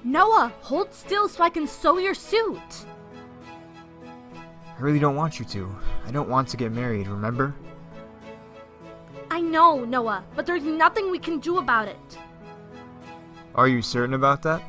Noah, hold still so I can sew your suit. I really don't want you to. I don't want to get married, remember? I know, Noah, but there's nothing we can do about it. Are you certain about that?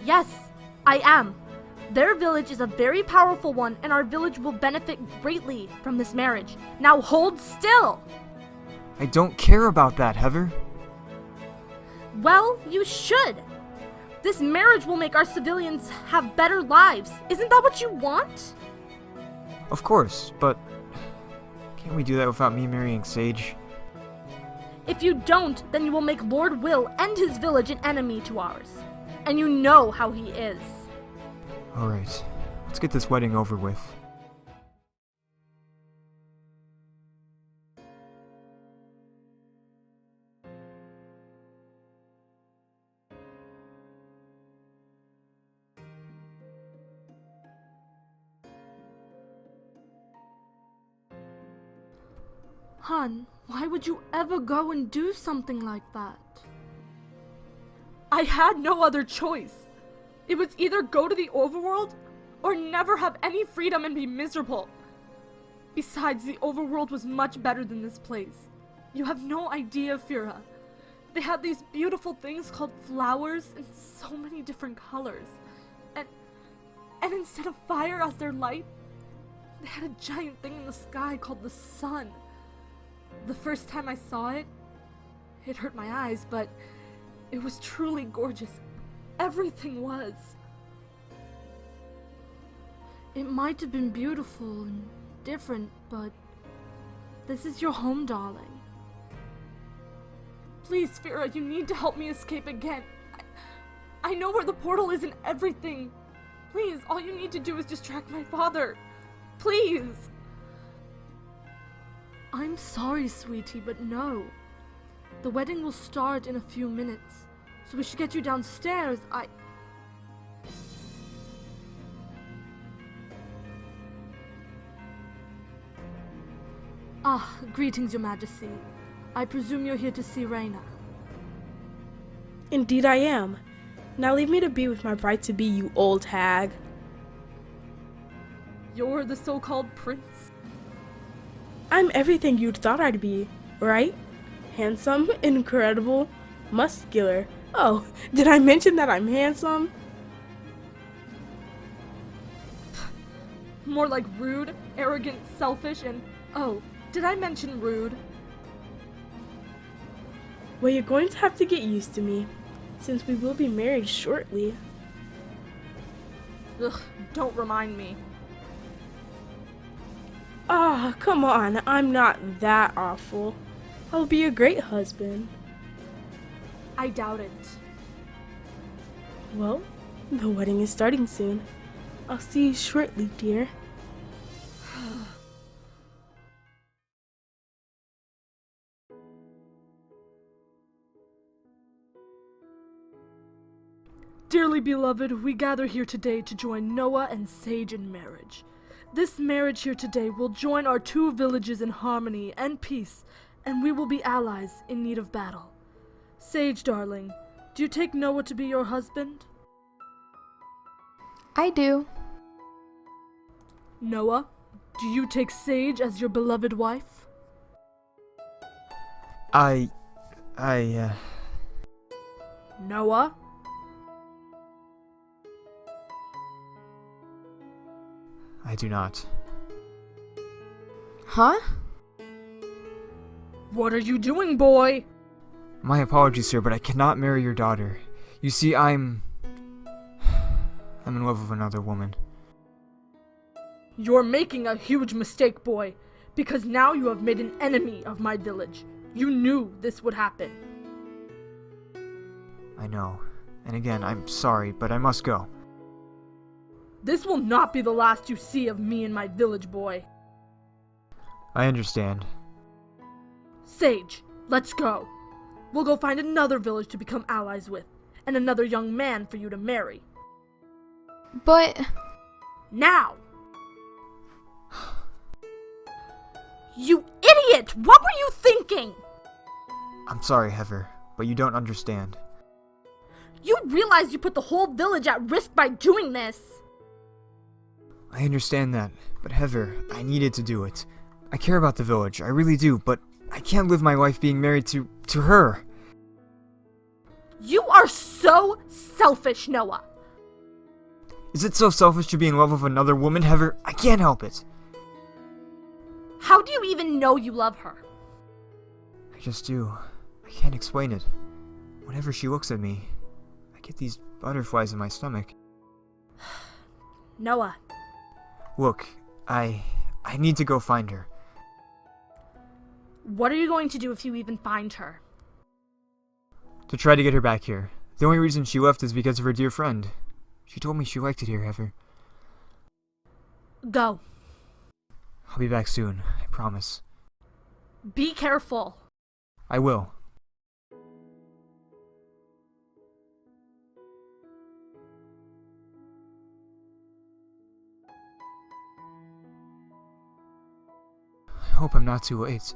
Yes, I am. Their village is a very powerful one, and our village will benefit greatly from this marriage. Now hold still! I don't care about that, Heather. Well, you should. This marriage will make our civilians have better lives. Isn't that what you want? Of course, but can't we do that without me marrying Sage? If you don't, then you will make Lord Will and his village an enemy to ours. And you know how he is. Alright, let's get this wedding over with. Hun, why would you ever go and do something like that? I had no other choice. It was either go to the overworld or never have any freedom and be miserable. Besides, the overworld was much better than this place. You have no idea, Fira. They had these beautiful things called flowers in so many different colors. And instead of fire as their light, they had a giant thing in the sky called the sun. The first time I saw it, it hurt my eyes, but it was truly gorgeous. Everything was. It might have been beautiful and different, but this is your home, darling. Please, Fira, you need to help me escape again. I know where the portal is and everything. Please, all you need to do is distract my father. Please. I'm sorry, sweetie, but no. The wedding will start in a few minutes, so we should get you downstairs. Greetings, Your Majesty. I presume you're here to see Reina. Indeed I am. Now leave me to be with my bride-to-be, you old hag. You're the so-called prince? I'm everything you'd thought I'd be, right? Handsome, incredible, muscular. Oh, did I mention that I'm handsome? More like rude, arrogant, selfish, and... Oh, did I mention rude? Well, you're going to have to get used to me, since we will be married shortly. Ugh, don't remind me. Ah, come on, I'm not that awful. I'll be a great husband. I doubt it. Well, the wedding is starting soon. I'll see you shortly, dear. Dearly beloved, we gather here today to join Noah and Sage in marriage. This marriage here today will join our two villages in harmony and peace, and we will be allies in need of battle. Sage, darling, do you take Noah to be your husband? I do. Noah, do you take Sage as your beloved wife? Noah? I do not. Huh? What are you doing, boy? My apologies, sir, but I cannot marry your daughter. You see, I'm in love with another woman. You're making a huge mistake, boy, because now you have made an enemy of my village. You knew this would happen. I know. And again, I'm sorry, but I must go. This will not be the last you see of me and my village, boy. I understand. Sage, let's go. We'll go find another village to become allies with, and another young man for you to marry. But... Now! You idiot! What were you thinking? I'm sorry, Heather, but you don't understand. You realize you put the whole village at risk by doing this. I understand that, but Heather, I needed to do it. I care about the village, I really do, but I can't live my life being married to her. You are so selfish, Noah. Is it so selfish to be in love with another woman, Heather? I can't help it. How do you even know you love her? I just do. I can't explain it. Whenever she looks at me, I get these butterflies in my stomach. Noah. Look, I need to go find her. What are you going to do if you even find her? To try to get her back here. The only reason she left is because of her dear friend. She told me she liked it here, Heather. Go. I'll be back soon, I promise. Be careful. I will. I hope I'm not too late.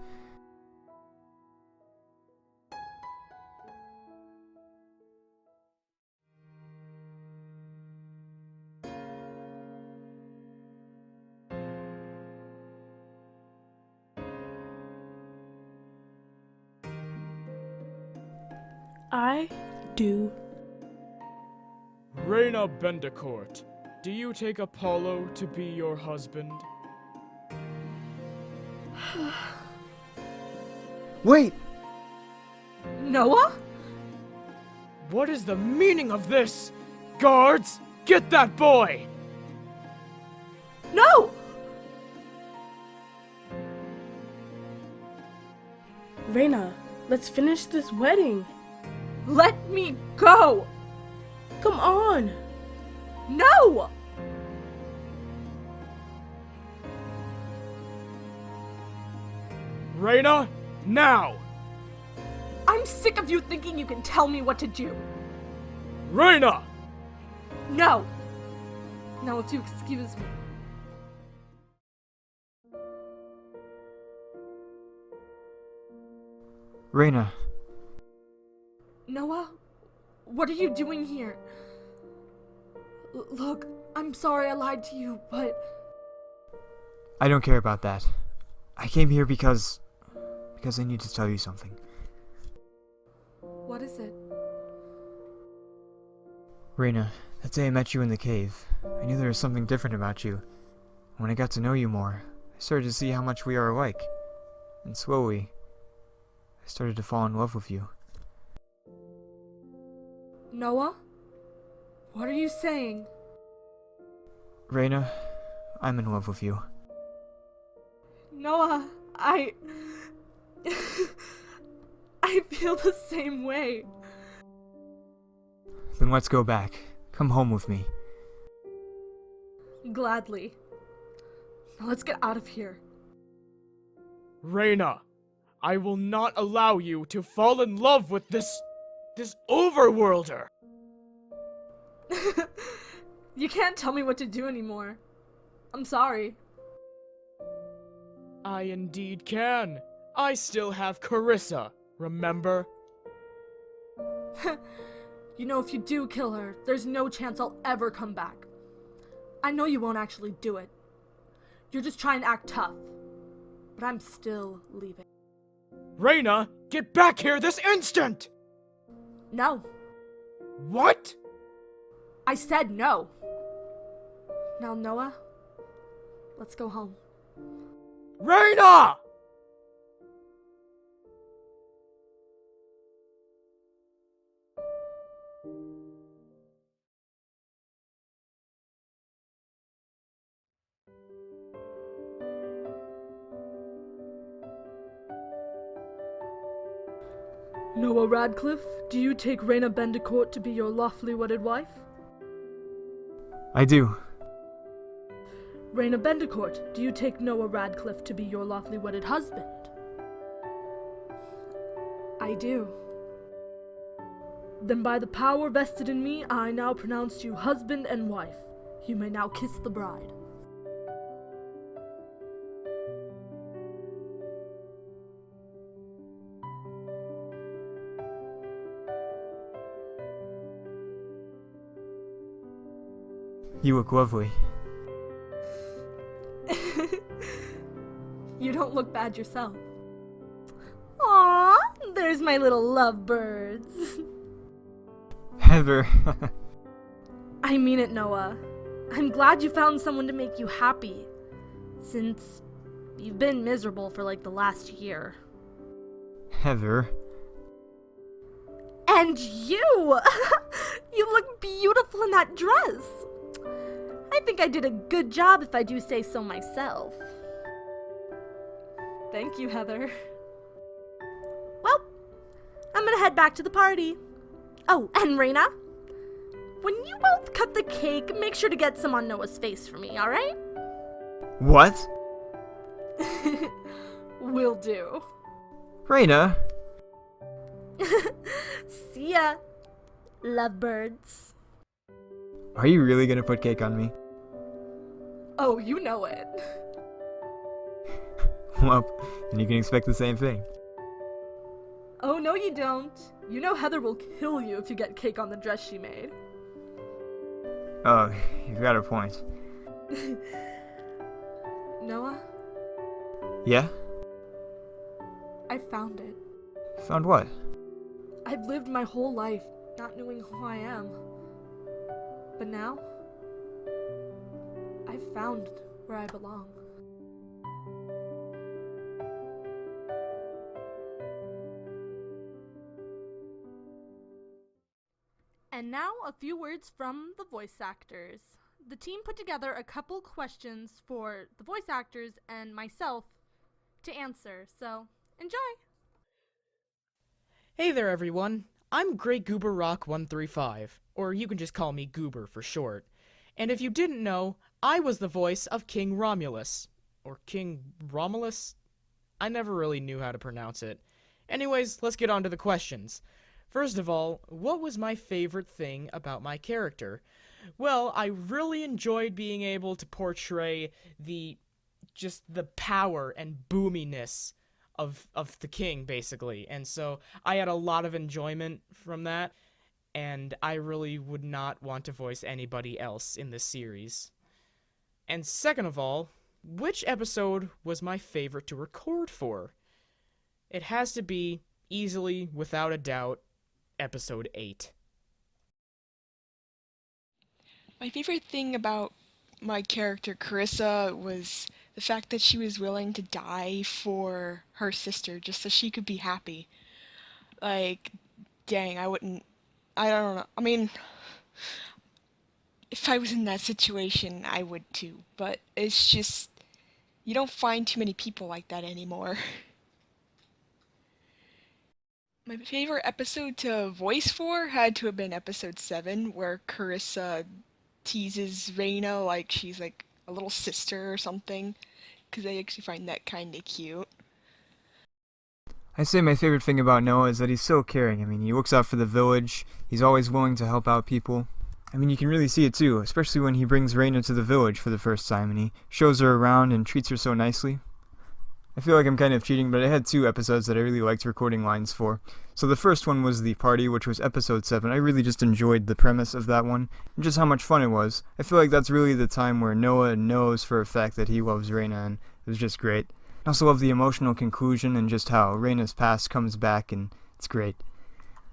I do. Reina Bendecourt, do you take Apollo to be your husband? Wait! Noah? What is the meaning of this? Guards, get that boy! No! Reina, let's finish this wedding. Let me go! Come on. No! Reina, now! I'm sick of you thinking you can tell me what to do. Reina! No! Now, if you excuse me. Reina, Noah? What are you doing here? Look, I'm sorry I lied to you, but... I don't care about that. I came here because I need to tell you something. What is it? Reina, that day I met you in the cave, I knew there was something different about you. When I got to know you more, I started to see how much we are alike. And slowly, I started to fall in love with you. Noah? What are you saying? Reina, I'm in love with you. Noah, I feel the same way. Then let's go back. Come home with me. Gladly. Now let's get out of here. Reina, I will not allow you to fall in love with this overworlder! You can't tell me what to do anymore. I'm sorry. I indeed can. I still have Carissa, remember? You know, if you do kill her, there's no chance I'll ever come back. I know you won't actually do it. You're just trying to act tough. But I'm still leaving. Reina, get back here this instant! No. What? I said no. Now, Noah, let's go home. Reina! Noah Radcliffe, do you take Reina Bendecourt to be your lawfully wedded wife? I do. Reina Bendecourt, do you take Noah Radcliffe to be your lawfully wedded husband? I do. Then by the power vested in me, I now pronounce you husband and wife. You may now kiss the bride. You look lovely. You don't look bad yourself. Aww, there's my little lovebirds. Heather. I mean it, Noah. I'm glad you found someone to make you happy, since you've been miserable for like the last year. Heather. And you! You look beautiful in that dress. I think I did a good job if I do say so myself. Thank you, Heather. Well, I'm gonna head back to the party. Oh, and Reina, when you both cut the cake, make sure to get some on Noah's face for me, alright? What? Will do. Reina? See ya, lovebirds. Are you really gonna put cake on me? Oh, you know it. Well, then you can expect the same thing. Oh, no you don't. You know Heather will kill you if you get cake on the dress she made. Oh, you've got a point. Noah, Yeah? I found it. Found what? I've lived my whole life not knowing who I am. But now, I've found where I belong. And now a few words from the voice actors. The team put together a couple questions for the voice actors and myself to answer, so enjoy! Hey there, everyone. I'm Grey Goober Rock 135, or you can just call me Goober for short. And if you didn't know, I was the voice of King Romulus. Or King Romulus? I never really knew how to pronounce it. Anyways, let's get on to the questions. First of all, what was my favorite thing about my character? Well, I really enjoyed being able to portray the power and boominess of the king, basically. And so I had a lot of enjoyment from that, and I really would not want to voice anybody else in this series. And second of all, which episode was my favorite to record for? It has to be, easily, without a doubt, episode 8. My favorite thing about my character Carissa was the fact that she was willing to die for her sister just so she could be happy. Like, dang, I don't know. I mean, if I was in that situation, I would too. But it's just, you don't find too many people like that anymore. My favorite episode to voice for had to have been episode 7, where Carissa teases Reina like she's like a little sister or something, because I actually find that kind of cute. I say my favorite thing about Noah is that he's so caring. I mean, he looks out for the village. He's always willing to help out people. I mean, you can really see it too, especially when he brings Reina to the village for the first time and he shows her around and treats her so nicely. I feel like I'm kind of cheating, but I had 2 episodes that I really liked recording lines for. So the first one was the party, which was episode 7. I really just enjoyed the premise of that one, and just how much fun it was. I feel like that's really the time where Noah knows for a fact that he loves Reina, and it was just great. I also love the emotional conclusion and just how Reina's past comes back, and it's great.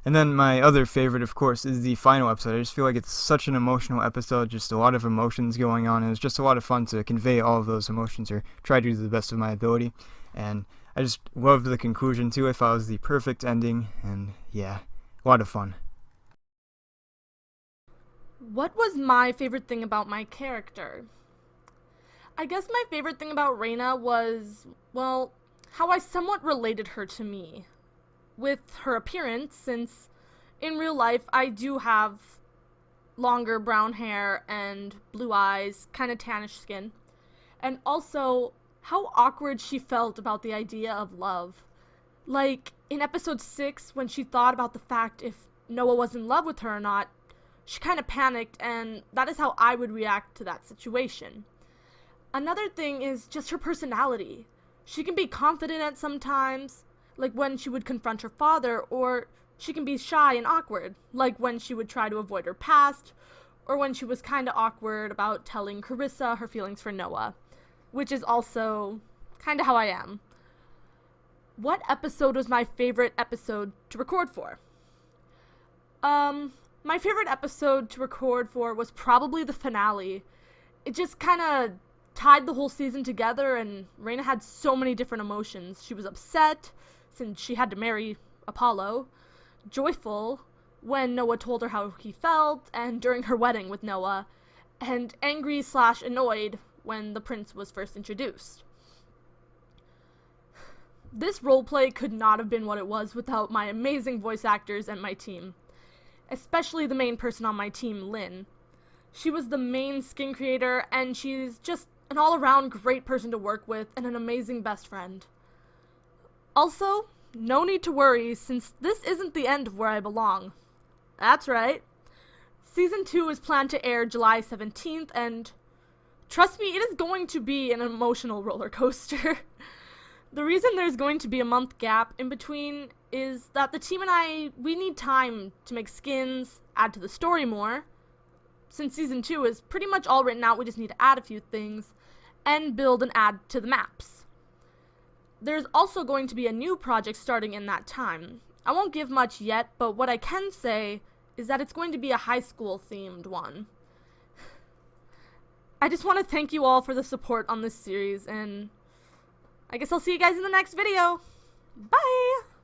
And then my other favorite, of course, is the final episode. I just feel like it's such an emotional episode, just a lot of emotions going on, and it was just a lot of fun to convey all of those emotions, or try to do the best of my ability. And I just loved the conclusion too. I thought it was the perfect ending, and yeah, a lot of fun. What was my favorite thing about my character? I guess my favorite thing about Reina was, well, how I somewhat related her to me. With her appearance, since in real life I do have longer brown hair and blue eyes, kind of tannish skin. And also how awkward she felt about the idea of love. Like, in episode 6, when she thought about the fact if Noah was in love with her or not, she kind of panicked, and that is how I would react to that situation. Another thing is just her personality. She can be confident at some times, like when she would confront her father, or she can be shy and awkward, like when she would try to avoid her past, or when she was kinda awkward about telling Carissa her feelings for Noah, which is also kinda how I am. What episode was my favorite episode to record for? My favorite episode to record for was probably the finale. It just kinda tied the whole season together, and Reina had so many different emotions. She was upset, since she had to marry Apollo, joyful, when Noah told her how he felt, and during her wedding with Noah, and angry/annoyed when the prince was first introduced. This roleplay could not have been what it was without my amazing voice actors and my team. Especially the main person on my team, Lynn. She was the main skin creator, and she's just an all-around great person to work with and an amazing best friend. Also, no need to worry, since this isn't the end of Where I Belong. That's right. Season 2 is planned to air July 17th, and trust me, it is going to be an emotional roller coaster. The reason there's going to be a month gap in between is that the team and we need time to make skins, add to the story more. Since Season 2 is pretty much all written out, we just need to add a few things, and build and add to the maps. There's also going to be a new project starting in that time. I won't give much yet, but what I can say is that it's going to be a high school themed one. I just want to thank you all for the support on this series, and I guess I'll see you guys in the next video. Bye!